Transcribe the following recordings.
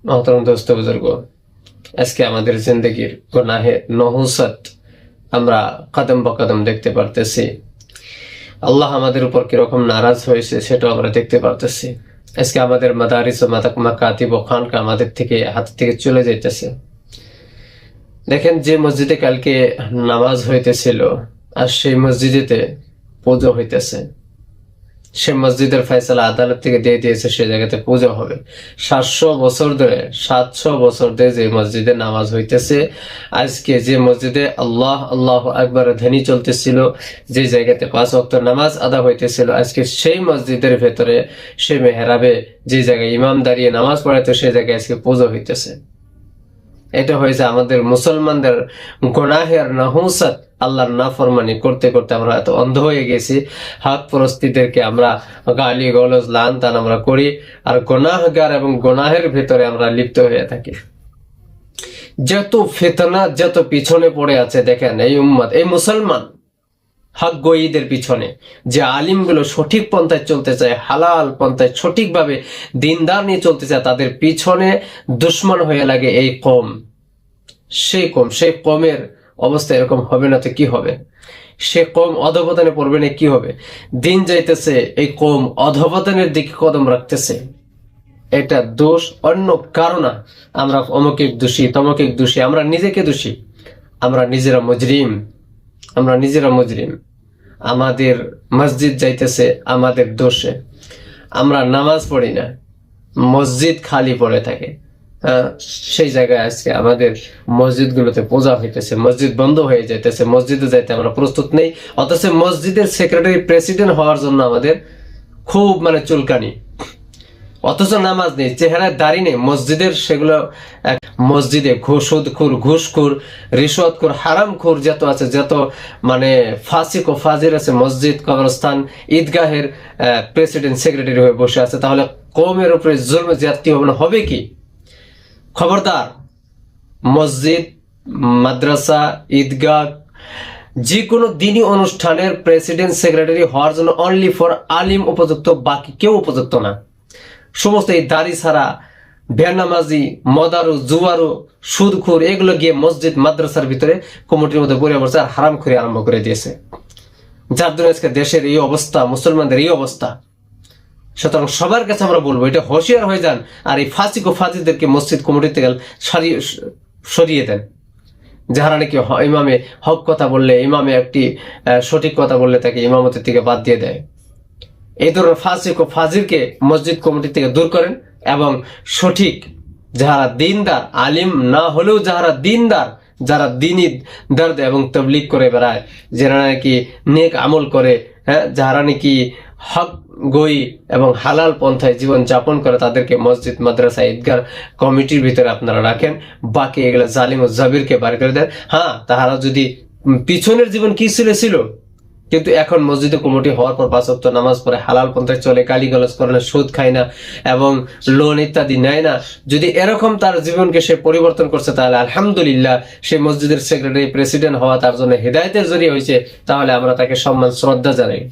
मोहतरम दोस्त बुजुर्गो, আজকে আমাদের জিন্দেগির গুনাহে নহুসত আমরা কদম বকদম দেখতে পারতেছি। আল্লাহ আমাদের উপর কিরকম নারাজ হয়েছে সেটা আমরা দেখতে পারতেছি। আজকে আমাদের মাদারিস ও মাকাতিব ও খানকা আমাদের থেকে হাত থেকে চলে যাইতেছে। দেখেন, যে মসজিদে কালকে নামাজ হইতেছিল আর সেই মসজিদেতে পুজো হইতেছে, সে মসজিদের ফয়সালা আদালত থেকে দিয়ে দিয়েছে, সে জায়গাতে পূজা হবে। 700 বছর ধরে যে মসজিদে নামাজ হইতেছে, আজকে যে মসজিদে আল্লাহ আল্লাহ আকবার ধ্বনি চলতেছিল, যে জায়গাতে 5 ওয়াক্ত নামাজ আদা হইতেছিল, আজকে সেই মসজিদের ভেতরে সে মেহরাবে যে জায়গায় ইমাম দাঁড়িয়ে নামাজ পড়াইতো, সেই জায়গায় আজকে পূজা হইতেছে। এটা হয়েছে আমাদের মুসলমানদের গুনাহের নহুসত, আল্লাহর নাফরমানি করতে করতে আমরা এত অন্ধ হয়ে গেছি। হক পরস্তিদেরকে আমরা গালি গলজ লান তান আমরা করি, আর গুনাহগার এবং গুনাহের ভেতরে আমরা লিপ্ত হয়ে থাকি। যত ফিতনা, যত পিছনে পড়ে আছে দেখেন এই উম্মত, এই মুসলমান হক গয়ীদের পিছনে। যে আলিমগুলো সঠিক পন্থায় চলতে চায়, হালাল পন্থায় সঠিকভাবে দিনদার নিয়ে চলতে চায়, তাদের পিছনে দুশ্মন হয়ে লাগে এই কম। সেই কমের অবস্থা এরকম হবে না তো কি হবে? সে কম অধপতনে পড়বে না কি হবে? দিন যাইতেছে, এই কম অধপতনের দিকে কদম রাখতেছে। এটা দোষ অন্য কারো না। আমরা অমুকে দোষী, তমকে দোষী, আমরা নিজেকে দোষী, আমরা নিজেরা মুজরিম। আমাদের মসজিদ যাইতেছে আমাদের দোষে, আমরা নামাজ পড়ি না, মসজিদ খালি পড়ে থাকে। সেই জায়গায় আজকে আমাদের মসজিদগুলোতে পূজা হইতেছে, মসজিদ বন্ধ হয়ে যাইতেছে, মসজিদে যাইতে আমরা প্রস্তুত নেই। অথচ মসজিদের সেক্রেটারি প্রেসিডেন্ট হওয়ার জন্য আমাদের খুব চুলকানি, অথচ নামাজ নেই, চেহারায় দাড়ি নেই। মসজিদের সেগুলো মসজিদে সুদখোর, ঘুষখোর, রিশওয়াতখোর, হারামখোর যত আছে, যত ফাসিক ও ফাজির আছে, মসজিদ, কবরস্থান, ঈদগাহের প্রেসিডেন্ট সেক্রেটারি হয়ে বসে আছে। তাহলে কওমের উপরে জুলম জ্যাদতি হবে কি? খবরদার, মসজিদ, মাদ্রাসা, ঈদগাহ, যে কোনো দিনী অনুষ্ঠানের প্রেসিডেন্ট সেক্রেটারি হওয়ার জন্য অনলি ফর আলিম উপযুক্ত, বাকি কেউ উপযুক্ত না। সমস্ত এই দাড়ি ছাড়া বেনামাজি, মদারু, জুয়ারু, সুদখোর, এগুলো গিয়ে মসজিদ মাদ্রাসার ভিতরে কমিটির মধ্যে পড়ে পড়ছে আর হারাম করে আরম্ভ করে দিয়েছে। যার জন্য আজকে দেশের এই অবস্থা, মুসলমানদের এই অবস্থা। সুতরাং সবার কাছে আমরা বলবো, এটা হুঁশিয়ার হয়ে যান, আর এই ফাসিক ও ফাজিলদেরকে মসজিদ কমিটি থেকে সরিয়ে দেন। যারা নাকি ইমামে হক কথা বললে, ইমামে একটি সঠিক কথা বললে তাকে ইমামতের থেকে বাদ দিয়ে দেয়। এই ধরনের ফাসিক ও ফাজিলকে মসজিদ কমিটি থেকে দূর করেন, এবং সঠিক যারা দিনদার, আলিম না হলেও যারা দিনদার, যারা দিনী দর্দ এবং তবলিগ করে বেড়ায়, যারা নাকি নেক আমল করে, যারা নাকি হক গই এবং হালাল পন্থায় জীবন যাপন করে, তাদেরকে মসজিদ, মাদ্রাসা, ঈদগাহ কমিটির ভিতরে আপনারা রাখেন। বাকি এগুলো জালিম ও জাবিরকে বাড়ি করে দেন। তাহারা যদি পিছনের জীবন কি ছিল, কিন্তু এখন মসজিদে কমিটি হওয়ার পর 5 ওয়াক্ত নামাজ পড়ে, হালাল পন্থায় চলে, গালিগালাজ করে না, সুদ খায় না এবং লোন ইত্যাদি নেয় না, যদি এরকম তার জীবনকে সে পরিবর্তন করছে, তাহলে আলহামদুলিল্লাহ, সে মসজিদের সেক্রেটারি প্রেসিডেন্ট হওয়া তার জন্য হেদায়েতের জরিয়া হয়েছে, তাহলে আমরা তাকে সম্মান শ্রদ্ধা জানাই।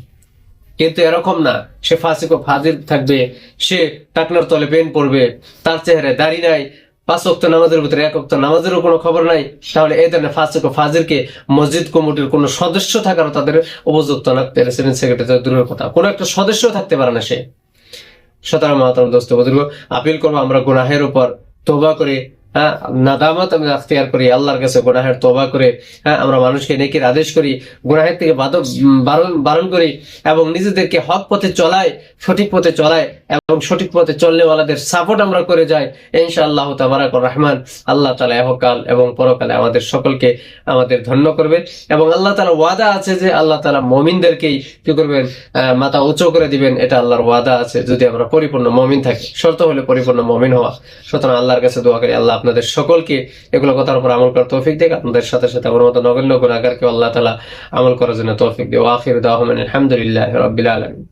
কিন্তু এরকম না, সে ফাসিক ও ফাজিল থাকবে, সে টাকনার তলে পেন পড়বে, তার চেহারায় দাড়ি নাই, 5 ওয়াক্ত নামাজের ভিতরে 1 ওয়াক্ত নামাজেরও কোনো খবর নাই, তাহলে এই ধরনের ফাসিক ও ফাজিলকে মসজিদ কমিটির কোনো সদস্য থাকারও তাদের উপযুক্ত না। প্রেসিডেন্ট সেক্রেটারি দূরের কথা, কোনো একটা সদস্য থাকতে পারে না সে। সুতরাং মাতাম দোস্ত বুজুর্গ, আপিল করবো আমরা গুনাহের উপর তওবা করে, নাদামত আমি আখতিয়ার করি, আল্লাহর কাছে গুনাহের তওবা করে, আমরা মানুষকে নেকির আদেশ করি, গুনাহের থেকে বারণ করি, এবং নিজেদেরকে হক পথে চলাই, সঠিক পথে চলাই, এবং সঠিক পথে চললেওয়ালাদের সাপোর্ট আমরা করে যাই। ইনশাআল্লাহ তাবারাক রহমান, আল্লাহ তাআলা ইহকাল এবং পরকালে আমাদের সকলকে আমাদের ধন্য করবে। এবং আল্লাহ তাআলা ওয়াদা আছে যে আল্লাহ তাআলা মুমিনদেরকেই কি করবেন, মাথা উঁচু করে দিবেন। এটা আল্লাহর ওয়াদা আছে, যদি আমরা পরিপূর্ণ মুমিন থাকি। শর্ত হলে পরিপূর্ণ মুমিন হওয়া। সুতরাং আল্লাহর কাছে দোয়া করি, আল্লাহ আপনাদের সকলকে এগুলো কথার উপর আমল করার তৌফিক দেখ। আপনাদের সাথে সাথে আমার মতো নগণ্য গুনাহগারকে আল্লাহ তাআলা আমল করার জন্য তৌফিক দেয়। ওয়া আখিরু দাওয়ানা আলহামদুলিল্লাহি রাব্বিল আলামিন।